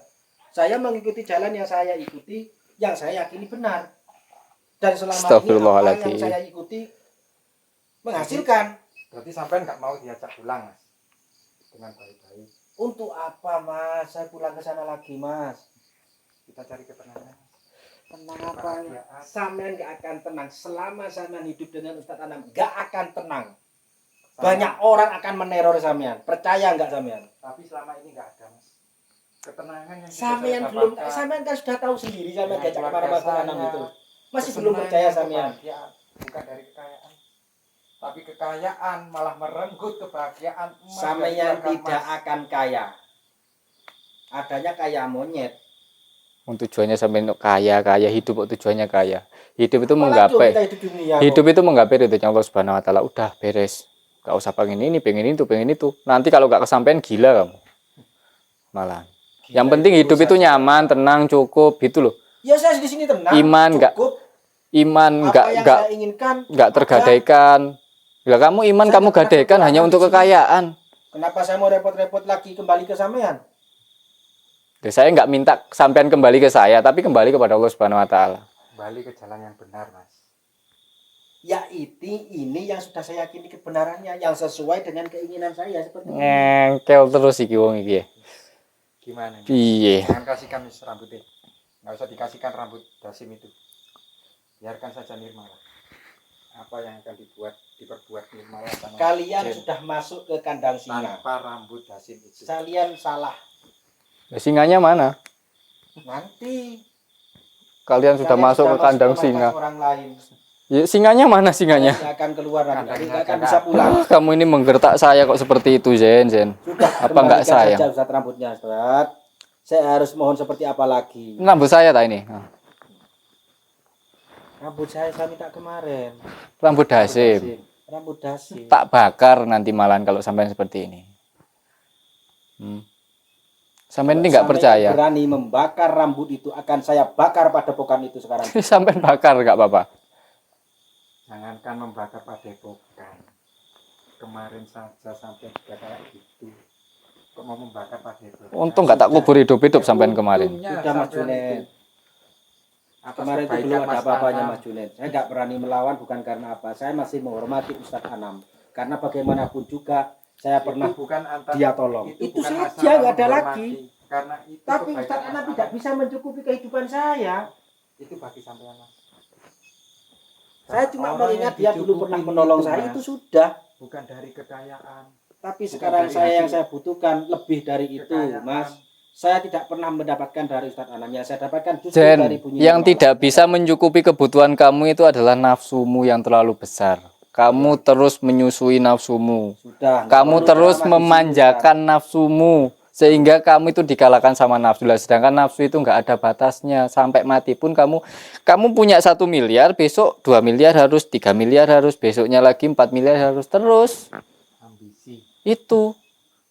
Speaker 4: Saya mengikuti jalan yang saya ikuti, yang saya yakini benar. Dan selama ini apa
Speaker 1: Astagfirullahaladzim.
Speaker 4: yang saya ikuti menghasilkan.
Speaker 2: Berarti sampai nggak mau diajak pulang, Mas. Dengan baik-baik.
Speaker 4: Untuk apa Mas? Saya pulang ke sana lagi Mas.
Speaker 2: Kita cari ketenangan.
Speaker 4: Tenang apa?
Speaker 2: Kebahagiaan.
Speaker 4: Sampean nggak akan tenang selama sampean hidup dengan Ustadz Anam. Nggak akan tenang. Banyak orang akan meneror sampean. Percaya nggak sampean?
Speaker 2: Tapi selama ini nggak ada, Mas. Ketenangan yang
Speaker 4: Sampean
Speaker 2: saya
Speaker 4: belum.
Speaker 2: dapatkan
Speaker 4: Sampean kan sudah tahu sendiri sampean
Speaker 2: dengan
Speaker 4: diajak
Speaker 2: keluarga
Speaker 4: kemana-mana Ustadz Anam
Speaker 2: saya,
Speaker 4: itu. Masih belum
Speaker 2: kesenangan,
Speaker 4: percaya sampean.
Speaker 2: kebahagiaan. Bukan dari kekayaan. Tapi kekayaan malah merenggut kebahagiaan emas dari
Speaker 4: Sampean
Speaker 2: keluarga
Speaker 4: tidak
Speaker 2: Mas.
Speaker 4: akan kaya. Adanya kaya monyet.
Speaker 1: tujuannya sampai untuk kaya hidup kok tujuannya kaya. Hidup itu
Speaker 4: Apalagi
Speaker 1: menggapai.
Speaker 4: kita hidup di dunia.
Speaker 1: Hidup itu menggapai ridhonya Allah Subhanahu wa taala. Udah beres. Gak usah pengen ini, pengen itu. Nanti kalau gak kesampaian gila kamu. Malah. Yang penting hidup itu nyaman, tenang, cukup gitu loh.
Speaker 4: Ya saya di sini tenang.
Speaker 1: Iman nggak-
Speaker 4: cukup.
Speaker 1: Iman
Speaker 4: Apa yang saya inginkan.
Speaker 1: nggak
Speaker 4: ada.
Speaker 1: tergadaikan. Lah kamu iman
Speaker 4: Saya
Speaker 1: kamu
Speaker 4: nggak pernah
Speaker 1: gadaikan
Speaker 4: berdoa
Speaker 1: hanya
Speaker 4: di
Speaker 1: untuk
Speaker 4: sini.
Speaker 1: kekayaan.
Speaker 4: Kenapa saya mau repot-repot lagi kembali ke sampean?
Speaker 1: Ya, saya nggak minta sampean kembali ke saya, tapi kembali kepada Allah Subhanahu wa taala.
Speaker 2: Kembali ke jalan yang benar, Mas.
Speaker 4: Ya ini yang sudah saya yakini kebenarannya, yang sesuai dengan keinginan saya seperti ini.
Speaker 1: Ngengkel terus iki wong iki.
Speaker 2: Gimana? nih?
Speaker 1: Piye?
Speaker 2: Jangan kasihkan Mas, rambutnya. Nggak usah dikasihkan rambut Dasim itu. Biarkan saja Nirmala. Apa yang akan diperbuat Nirmala sama
Speaker 4: Kalian
Speaker 2: Jen
Speaker 4: sudah masuk ke kandang singa.
Speaker 2: tanpa rambut Hasim itu?
Speaker 4: Kalian salah.
Speaker 1: Singanya mana?
Speaker 4: Nanti
Speaker 1: Kalian sudah
Speaker 4: kalian
Speaker 1: masuk ke kandang
Speaker 4: markas
Speaker 1: singa.
Speaker 4: orang lain.
Speaker 1: Ya, singanya mana singanya?
Speaker 4: Kalian akan keluar nanti.
Speaker 2: Kandangnya
Speaker 4: Nggak akan
Speaker 2: aja
Speaker 4: bisa
Speaker 2: nggak
Speaker 4: pulang.
Speaker 1: Ah, kamu ini menggertak saya kok seperti itu, Zen.
Speaker 4: Sudah,
Speaker 1: Apa nggak
Speaker 4: kembalikan
Speaker 1: sayang?
Speaker 4: saja Ustaz rambutnya, Ustaz. Saya harus mohon seperti apa lagi?
Speaker 1: Rambut saya tak ini? Ah,
Speaker 4: Rambut saya minta kemarin.
Speaker 1: rambut Hasim.
Speaker 4: Rambut Hasim.
Speaker 1: Tak bakar nanti malam kalau sampai seperti ini. Sampai ini nggak
Speaker 4: Sampai
Speaker 1: percaya.
Speaker 4: berani membakar rambut itu, akan saya bakar padepokan itu sekarang.
Speaker 1: Sampai bakar nggak apa-apa.
Speaker 2: Jangankan membakar padepokan, kemarin saja sampai sudah kayak gitu, kok mau membakar padepokan?
Speaker 1: Untung nggak tak kubur hidup-hidup sampai kemarin.
Speaker 2: Untungnya
Speaker 4: Sudah, Mas
Speaker 2: sampean
Speaker 4: Junet.
Speaker 2: itu. Atas
Speaker 4: Kemarin itu
Speaker 2: kebaikan
Speaker 4: belum ada
Speaker 2: Mas
Speaker 4: apa-apanya
Speaker 2: Anam.
Speaker 4: Mas Junet. Saya nggak berani melawan bukan karena apa. Saya masih menghormati Ustadz Anam. Karena bagaimanapun juga saya pernah
Speaker 2: Itu bukan antar
Speaker 4: dia tolong. Itu
Speaker 2: bukan
Speaker 4: saja,
Speaker 2: masalah
Speaker 4: nggak ada
Speaker 2: menghormati.
Speaker 4: lagi.
Speaker 2: Karena itu
Speaker 4: Tapi
Speaker 2: kebaikan
Speaker 4: Ustadz Anam
Speaker 2: Mas
Speaker 4: tidak
Speaker 2: Anam.
Speaker 4: bisa mencukupi kehidupan saya.
Speaker 2: Itu bagi sampean Mas.
Speaker 4: Saya cuma
Speaker 2: Orang
Speaker 4: mengingat
Speaker 2: yang
Speaker 4: dia dulu
Speaker 2: dicukupin
Speaker 4: pernah menolong
Speaker 2: itu,
Speaker 4: saya,
Speaker 2: Mas,
Speaker 4: itu sudah.
Speaker 2: bukan dari kekayaan.
Speaker 4: Tapi
Speaker 2: Bukan
Speaker 4: sekarang
Speaker 2: dari
Speaker 4: saya yang
Speaker 2: hasil
Speaker 4: saya butuhkan lebih dari itu,
Speaker 2: kekayaan.
Speaker 4: Mas. Saya tidak pernah mendapatkan dari Ustadz Anam. Yang saya dapatkan justru
Speaker 1: Jen,
Speaker 4: dari bunyi
Speaker 1: yang
Speaker 4: Nirmala.
Speaker 1: tidak bisa mencukupi kebutuhan kamu itu adalah nafsumu yang terlalu besar. Kamu terus menyusui nafsumu.
Speaker 4: Sudah. nggak
Speaker 1: Kamu
Speaker 4: perlu
Speaker 1: terus
Speaker 4: drama di sini,
Speaker 1: memanjakan nafsumu. Sehingga kamu itu dikalahkan sama nafsu. Lah, sedangkan nafsu itu nggak ada batasnya. Sampai mati pun kamu punya 1 miliar, besok 2 miliar harus, 3 miliar harus, besoknya lagi 4 miliar harus. Terus.
Speaker 2: Ambisi.
Speaker 1: Itu.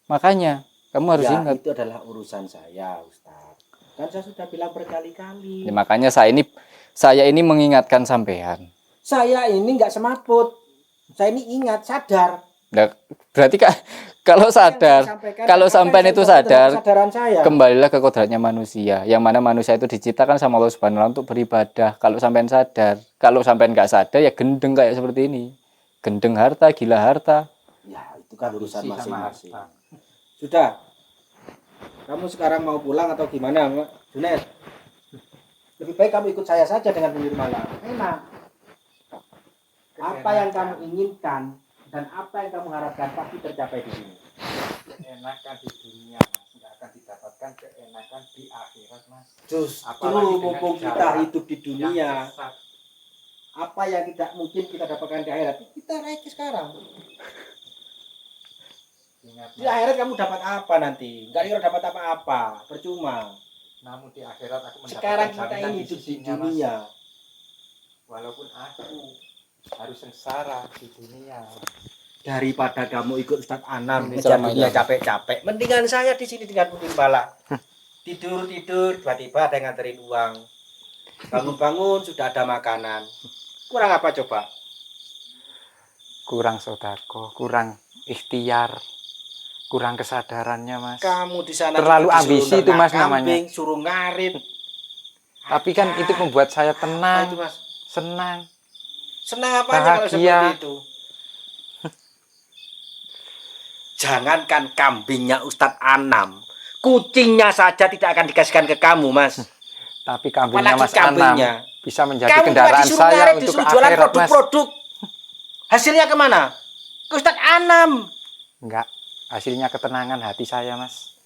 Speaker 1: Makanya. Kamu harus
Speaker 4: ya,
Speaker 1: ingat.
Speaker 4: itu adalah urusan saya, Ustaz. Kan saya sudah bilang berkali-kali.
Speaker 1: Ya, makanya saya ini mengingatkan sampean.
Speaker 4: Saya ini nggak semaput. Saya ini ingat, sadar.
Speaker 1: Nah, berarti kalau sadar, kalau sampean itu sadar,
Speaker 4: kesadaran saya.
Speaker 1: kembalilah ke kodratnya manusia. Yang mana manusia itu diciptakan sama Allah Subhanahu wa Ta'ala untuk beribadah. Kalau sampean sadar, kalau sampean nggak sadar ya gendeng kayak seperti ini. Gendeng harta, gila harta.
Speaker 4: Ya, itu kan urusan
Speaker 2: Ambisi sama
Speaker 4: masing-masing.
Speaker 2: harta.
Speaker 4: Sudah. Kamu sekarang mau pulang atau gimana, Mbak Junet? Lebih baik kamu ikut saya saja dengan Nirmala. Enak. Apa yang kamu inginkan dan apa yang kamu harapkan pasti tercapai di sini.
Speaker 2: Keenakan di dunia Mas, nggak akan didapatkan keenakan di akhirat Mas.
Speaker 4: Justru
Speaker 2: Apalagi dengan
Speaker 4: mumpung kita
Speaker 2: jalan
Speaker 4: hidup di
Speaker 2: Yang
Speaker 4: dunia,
Speaker 2: sesat.
Speaker 4: apa yang tidak mungkin kita dapatkan di akhirat, kita raih sekarang.
Speaker 2: Ingat
Speaker 4: Di
Speaker 2: Mas,
Speaker 4: akhirat kamu dapat apa nanti? Nggak kira dapat apa-apa, percuma.
Speaker 2: namun di akhirat aku mendapatkan
Speaker 4: Sekarang kita
Speaker 2: jaminan
Speaker 4: ini hidup di
Speaker 2: sisinya, Mas.
Speaker 4: dunia.
Speaker 2: Walaupun aku harus sengsara di dunia.
Speaker 4: Daripada kamu ikut Ustadz Anam
Speaker 1: Ini
Speaker 4: ngejar
Speaker 1: ceramahnya.
Speaker 4: dunia capek-capek, mendingan saya di sini dengan Putri Bala. Tidur tiba-tiba ada yang nganterin uang. Bangun-bangun sudah ada makanan. Kurang apa coba?
Speaker 2: Kurang sodako, kurang ikhtiar, kurang kesadarannya Mas.
Speaker 4: Kamu di sana
Speaker 2: Terlalu
Speaker 4: juga
Speaker 2: ambisi
Speaker 4: disuruh
Speaker 2: itu, Mas,
Speaker 4: ternak
Speaker 2: namanya.
Speaker 4: kambing, suruh ngarit.
Speaker 2: Tapi kan itu membuat saya
Speaker 4: Apa
Speaker 2: tenang,
Speaker 4: itu, Mas?
Speaker 2: senang.
Speaker 4: Senang apanya kalau
Speaker 2: Bahagia.
Speaker 4: seperti itu? Jangankan kambingnya Ustadz Anam, kucingnya saja tidak akan dikasihkan ke kamu, Mas.
Speaker 2: Tapi kambingnya
Speaker 4: Apalagi
Speaker 2: Mas Anam
Speaker 4: kambingnya.
Speaker 2: bisa menjadi
Speaker 4: Kamu cuma
Speaker 2: kendaraan
Speaker 4: disuruh
Speaker 2: saya
Speaker 4: ngarit,
Speaker 2: untuk
Speaker 4: disuruh
Speaker 2: ke
Speaker 4: jualan
Speaker 2: akhirat Mas.
Speaker 4: produk-produk. Hasilnya kemana? Ke Ustadz Anam.
Speaker 2: Enggak, hasilnya ketenangan hati saya Mas.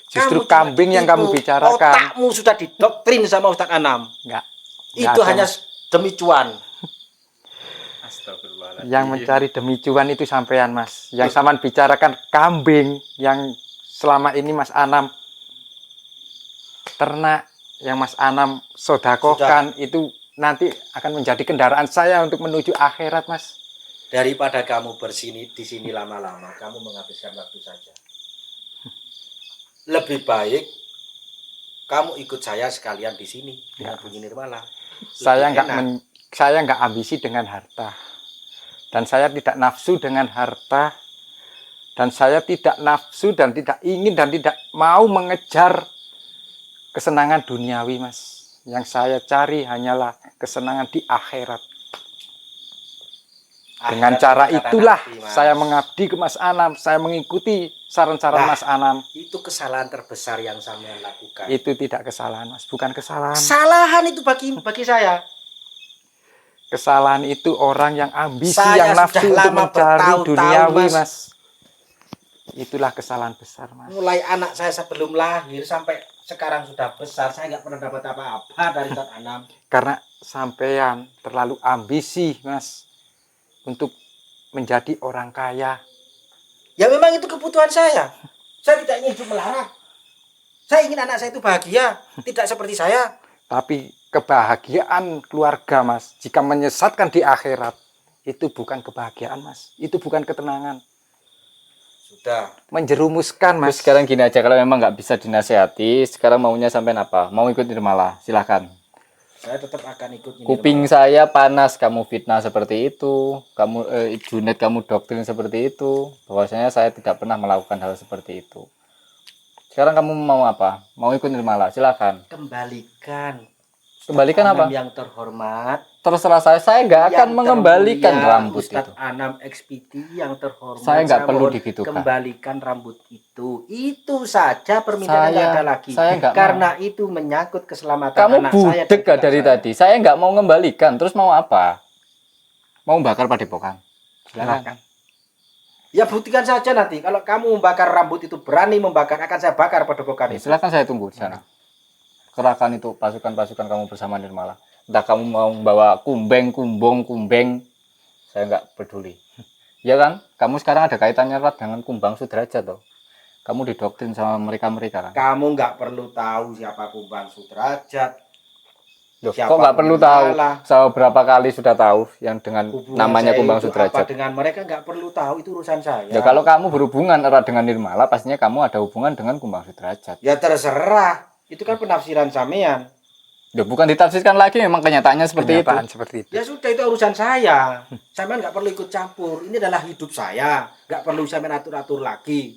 Speaker 4: Kamu
Speaker 2: Justru
Speaker 4: cuma
Speaker 2: kambing yang kamu
Speaker 4: ditipu.
Speaker 2: bicarakan.
Speaker 4: Otakmu sudah didoktrin sama Ustadz Anam.
Speaker 2: Enggak.
Speaker 4: Itu
Speaker 2: ada,
Speaker 4: hanya
Speaker 2: Mas.
Speaker 4: demi cuan.
Speaker 2: Yang mencari demi cuan itu sampean Mas. Yang saman bicarakan kambing yang selama ini Mas Anam ternak, yang Mas Anam sodakohkan itu nanti akan menjadi kendaraan saya untuk menuju akhirat Mas.
Speaker 4: Daripada kamu di sini lama-lama, kamu menghabiskan waktu saja. Lebih baik kamu ikut saya sekalian di sini dengan Bunyi Nirmala.
Speaker 2: Saya
Speaker 4: Lebih
Speaker 2: enggak
Speaker 4: enak.
Speaker 2: saya enggak ambisi dengan harta. Dan saya tidak nafsu dengan harta. Dan saya tidak nafsu dan tidak ingin dan tidak mau mengejar kesenangan duniawi Mas. Yang saya cari hanyalah kesenangan di akhirat. Dengan
Speaker 4: Akhirat
Speaker 2: cara
Speaker 4: itu kata
Speaker 2: itulah
Speaker 4: Nabi, Mas.
Speaker 2: saya mengabdi ke Mas Anam. Saya mengikuti saran-saran
Speaker 4: Nah,
Speaker 2: Mas Anam.
Speaker 4: Itu kesalahan terbesar yang sampean lakukan.
Speaker 2: Itu tidak kesalahan Mas, bukan kesalahan.
Speaker 4: Kesalahan itu bagi saya.
Speaker 2: Kesalahan itu orang yang ambisi,
Speaker 4: Saya
Speaker 2: yang nafsu
Speaker 4: sudah
Speaker 2: untuk
Speaker 4: lama
Speaker 2: mencari
Speaker 4: bertahun-tahun,
Speaker 2: duniawi,
Speaker 4: Mas.
Speaker 2: Mas. Itulah kesalahan besar, Mas.
Speaker 4: Mulai anak saya sebelum lahir sampai sekarang sudah besar, saya nggak pernah dapat apa-apa dari Ustadz Anam.
Speaker 2: Karena sampean terlalu ambisi, Mas, untuk menjadi orang kaya.
Speaker 4: Ya memang itu kebutuhan saya. Saya tidak ingin hidup melarat. Saya ingin anak saya itu bahagia, tidak seperti saya.
Speaker 2: Tapi kebahagiaan keluarga, Mas, jika menyesatkan di akhirat, itu bukan kebahagiaan, Mas. Itu bukan ketenangan.
Speaker 4: Sudah.
Speaker 2: Menjerumuskan,
Speaker 1: Terus
Speaker 2: Mas.
Speaker 1: sekarang gini aja, kalau memang nggak bisa dinasehati, sekarang maunya sampean apa? Mau ikut Nirmala? Silahkan.
Speaker 4: Saya tetap akan ikut
Speaker 1: Kuping saya panas, kamu fitnah seperti itu, kamu Junet, kamu doktrin seperti itu, bahwasanya saya tidak pernah melakukan hal seperti itu. Sekarang kamu mau apa? Mau ikut Nirmala? Silakan.
Speaker 4: Kembalikan.
Speaker 1: Kembalikan
Speaker 4: Ustadz
Speaker 1: apa?
Speaker 4: Anam yang terhormat.
Speaker 1: Terserah saya nggak akan
Speaker 4: Yang
Speaker 1: mengembalikan
Speaker 4: termulia,
Speaker 1: rambut
Speaker 4: Ustadz
Speaker 1: itu.
Speaker 4: Anam XPT yang terhormat.
Speaker 1: Saya nggak perlu
Speaker 4: mohon
Speaker 1: digitukan.
Speaker 4: Kembalikan rambut itu. Itu saja permintaan nggak ada lagi.
Speaker 1: Saya nggak
Speaker 4: Karena itu menyangkut keselamatan
Speaker 1: Kamu
Speaker 4: anak saya.
Speaker 1: budek gak dari tadi? Saya nggak mau mengembalikan. Terus mau apa? Mau bakar padepokan?
Speaker 2: Silakan.
Speaker 4: Ya buktikan saja nanti. Kalau kamu membakar rambut itu berani membakar, akan saya bakar padepokan
Speaker 1: Ya,
Speaker 4: itu.
Speaker 1: silakan saya tunggu di sana. Kerahkan itu pasukan-pasukan kamu bersama Nirmala. Entah kamu mau membawa kumbeng, kumbeng, saya nggak peduli. Ya kan? Kamu sekarang ada kaitannya erat dengan Kumbang Sudrajat toh. Kamu didoktrin sama mereka kan?
Speaker 4: Kamu nggak perlu tahu siapa Kumbang Sudrajat.
Speaker 1: Loh,
Speaker 4: Siapa
Speaker 1: kok nggak perlu tahu?
Speaker 4: Nirmala.
Speaker 1: Saya berapa kali sudah tahu yang dengan
Speaker 4: Hubungan
Speaker 1: namanya
Speaker 4: saya
Speaker 1: Kumbang
Speaker 4: itu
Speaker 1: Sudrajat.
Speaker 4: apa dengan mereka nggak perlu tahu, itu urusan saya.
Speaker 1: Ya kalau kamu berhubungan erat dengan Nirmala, pastinya kamu ada hubungan dengan Kumbang Sudrajat.
Speaker 4: Ya terserah. Itu kan penafsiran sampean.
Speaker 1: Ya bukan ditafsirkan lagi, memang kenyataannya seperti
Speaker 2: Kenyataan
Speaker 1: itu.
Speaker 2: seperti itu.
Speaker 4: Ya sudah, itu urusan saya. Sampean nggak perlu ikut campur. Ini adalah hidup saya. Nggak perlu sampean atur-atur lagi.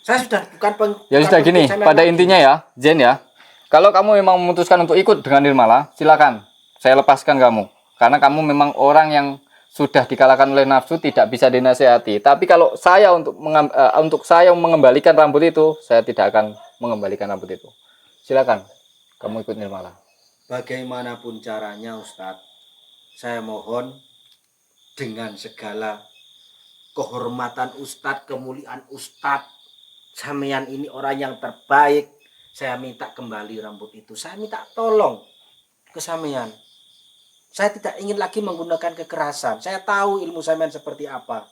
Speaker 4: Saya sudah bukan
Speaker 1: Ya sudah gini, pada intinya ya, Zen ya. Kalau kamu memang memutuskan untuk ikut dengan Nirmala, silakan. Saya lepaskan kamu. Karena kamu memang orang yang sudah dikalahkan oleh nafsu, tidak bisa dinasehati. Tapi kalau saya untuk saya mengembalikan rambut itu, saya tidak akan mengembalikan rambut itu. Silakan, kamu ikut Nirmala.
Speaker 4: Bagaimanapun caranya Ustadz, saya mohon dengan segala kehormatan Ustadz, kemuliaan Ustadz, sampean ini orang yang terbaik, saya minta kembali rambut itu. Saya minta tolong ke sampean. Saya tidak ingin lagi menggunakan kekerasan. Saya tahu ilmu sampean seperti apa.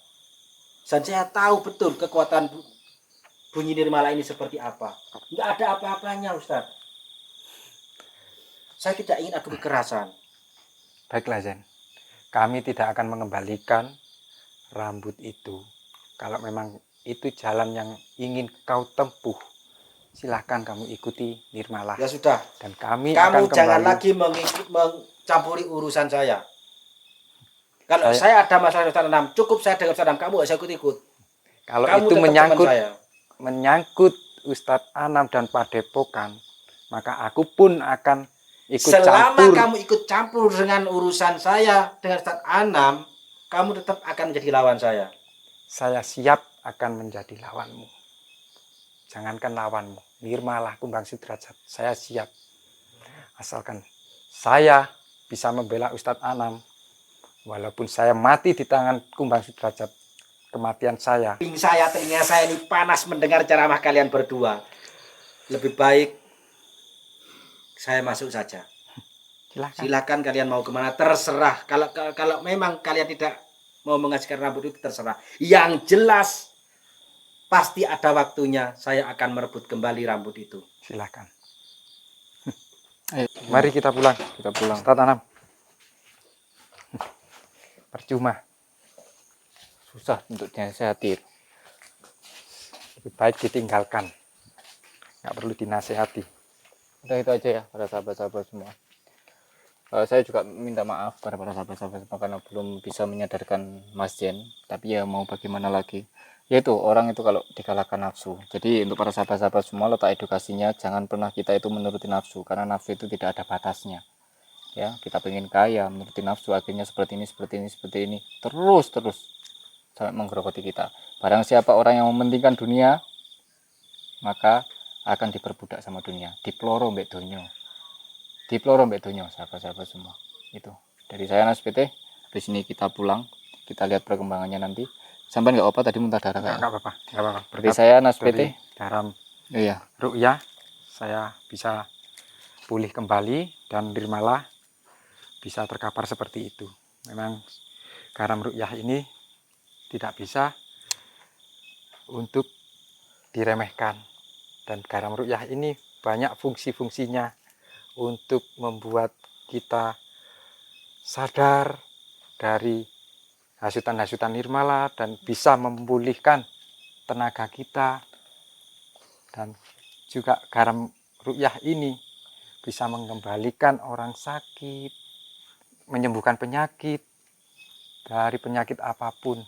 Speaker 4: Dan saya tahu betul kekuatan bunyi Nirmala ini seperti apa. Nggak ada apa-apanya Ustadz. Saya tidak ingin adu kekerasan.
Speaker 2: Baiklah, Zen. Kami tidak akan mengembalikan rambut itu. Kalau memang itu jalan yang ingin kau tempuh, silahkan kamu ikuti Nirmala.
Speaker 4: Ya sudah.
Speaker 2: Dan kami
Speaker 4: Kamu
Speaker 2: akan
Speaker 4: jangan
Speaker 2: kembali.
Speaker 4: lagi mencampuri urusan saya. Kalau saya ada masalah dengan Ustaz Anam, cukup saya dengan Ustaz Anam, kamu gak usah ikut-ikut.
Speaker 2: Kalau
Speaker 4: Kamu
Speaker 2: itu
Speaker 4: tetap
Speaker 2: menyangkut
Speaker 4: teman saya.
Speaker 2: menyangkut Ustadz Anam dan Padepokan, maka aku pun akan ikut
Speaker 4: Selama
Speaker 2: campur.
Speaker 4: kamu ikut campur dengan urusan saya dengan Ustaz Anam, kamu tetap akan menjadi lawan saya.
Speaker 2: Saya siap akan menjadi lawanmu. Jangankan lawanmu, Nirmala, Kumbang Sudrajat, saya siap. Asalkan saya bisa membela Ustadz Anam, walaupun saya mati di tangan Kumbang Sudrajat, kematian saya.
Speaker 4: Telinga saya ini panas mendengar ceramah kalian berdua. Lebih baik saya masuk saja.
Speaker 2: Silakan.
Speaker 4: Silakan kalian mau kemana, terserah. Kalau memang kalian tidak mau mengasihkan rambut itu, terserah. Yang jelas pasti ada waktunya saya akan merebut kembali rambut itu.
Speaker 2: Silakan.
Speaker 1: Ayo,
Speaker 2: Mari kita pulang.
Speaker 1: kita pulang.
Speaker 2: Ustadz Anam. Percuma.
Speaker 1: Susah untuk dinasehati.
Speaker 2: Lebih baik ditinggalkan. Nggak perlu dinasehati.
Speaker 1: Udah itu aja ya para sahabat-sahabat semua. Saya juga minta maaf kepada para sahabat-sahabat semua karena belum bisa menyadarkan Mas Jen. Tapi ya mau bagaimana lagi. Yaitu orang itu kalau dikalahkan nafsu. Jadi untuk para sahabat-sahabat semua, letak edukasinya jangan pernah kita itu menuruti nafsu. Karena nafsu itu tidak ada batasnya. Ya, kita pengen kaya, menuruti nafsu, akhirnya seperti ini. Terus sampai menggerogoti kita. Barang siapa orang yang mementingkan dunia, maka akan diperbudak sama dunia. Diploro mbek donyo, sahabat-sahabat semua. Itu dari saya Nas PT. Habis ini kita pulang, kita lihat perkembangannya nanti. Sampai nggak apa tadi muntah darah kayaknya.
Speaker 2: Nggak apa-apa, nggak apa-apa.
Speaker 1: Dari
Speaker 2: Berkat
Speaker 1: saya Nas
Speaker 2: dari
Speaker 1: PT.
Speaker 2: garam
Speaker 1: Iya.
Speaker 2: ru'yah saya bisa pulih kembali dan Nirmala bisa terkapar seperti itu. Memang garam ru'yah ini tidak bisa untuk diremehkan, dan garam ru'yah ini banyak fungsi-fungsinya untuk membuat kita sadar dari hasutan-hasutan Nirmala dan bisa memulihkan tenaga kita. Dan juga garam ru'yah ini bisa mengembalikan orang sakit, menyembuhkan penyakit dari penyakit apapun.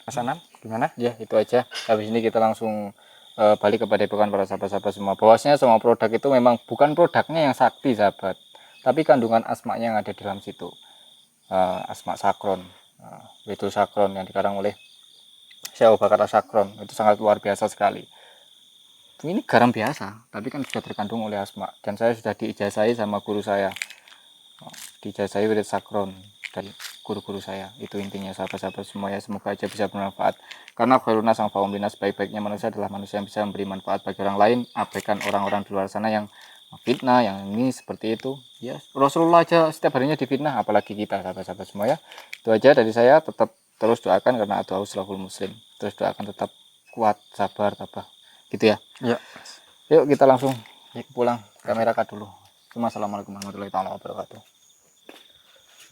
Speaker 2: Mas Anam, gimana?
Speaker 1: Ya itu aja. Habis ini kita langsung balik kepada padepokan para sahabat-sahabat semua. Bahwasanya semua produk itu memang bukan produknya yang sakti sahabat, tapi kandungan asmanya yang ada di dalam situ. Asma sakron, Betul sakron yang dikarang oleh Syekh Abu Bakar Sakron, itu sangat luar biasa sekali. Ini garam biasa, tapi kan sudah terkandung oleh asma, dan saya sudah diijazai sama guru saya, diijazai wirid sakron dari guru-guru saya. Itu intinya sahabat-sahabat semua ya, semoga aja bisa bermanfaat, karena khairun nas anfa'uhum linnas, sebaik-baiknya manusia adalah manusia yang bisa memberi manfaat bagi orang lain. Abaikan orang-orang di luar sana yang fitnah, yang ini seperti itu ya. Rasulullah aja setiap harinya difitnah, apalagi kita sahabat-sahabat semua ya. Itu aja dari saya. Tetap terus doakan, karena doa salaful muslim, terus doakan tetap kuat, sabar, tabah gitu ya.
Speaker 2: Ya.
Speaker 1: Yuk kita langsung pulang, kamera cut dulu. Assalamualaikum warahmatullahi wabarakatuh.